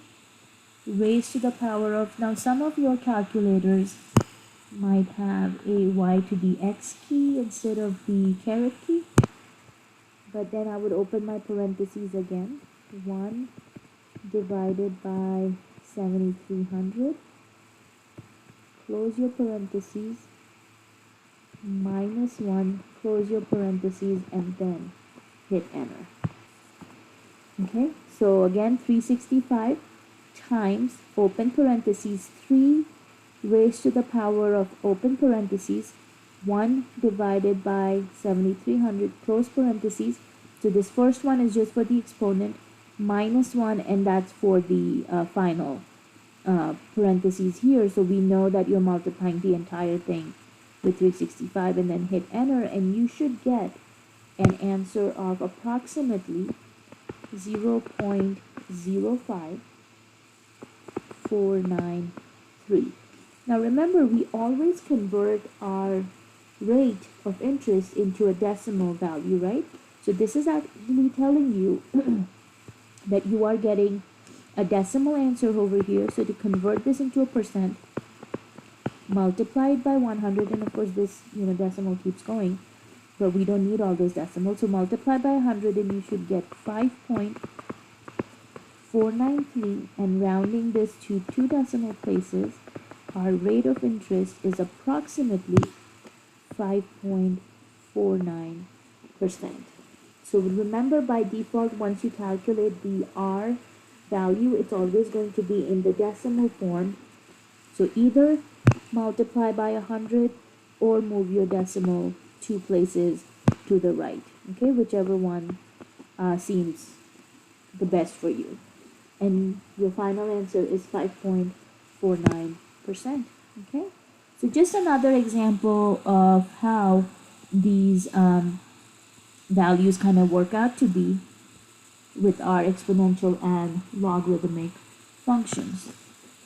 raised to the power of, now some of your calculators might have a y to the x key instead of the caret key, but then I would open my parentheses again, 1 divided by 7300, close your parentheses, minus 1, close your parentheses, and then hit enter. Okay, so again, 365 times, open parentheses, 3 raised to the power of, open parentheses, 1 divided by 7300, close parentheses. So this first one is just for the exponent, minus 1, and that's for the final parentheses here. So we know that you're multiplying the entire thing with 365, and then hit enter, and you should get an answer of approximately 0.05493. Now remember, we always convert our rate of interest into a decimal value, right? So this is actually telling you that you are getting a decimal answer over here. So to convert this into a percent, multiply it by 100, and of course this decimal keeps going, but we don't need all those decimals. So multiply by 100 and you should get 5.493, and rounding this to 2 decimal places, our rate of interest is approximately 5.49%. So remember, by default, once you calculate the R value, it's always going to be in the decimal form. So either multiply by 100 or move your decimal 2 places to the right, okay, whichever one seems the best for you, and your final answer is 5.49%. Okay, so just another example of how these values kind of work out to be with our exponential and logarithmic functions.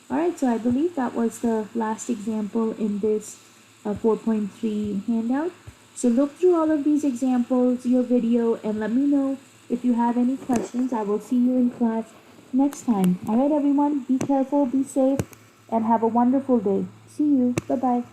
Alright, so I believe that was the last example in this 4.3 handout. So look through all of these examples, your video, and let me know if you have any questions. I will see you in class next time. Alright everyone, be careful, be safe, and have a wonderful day. See you. Bye-bye.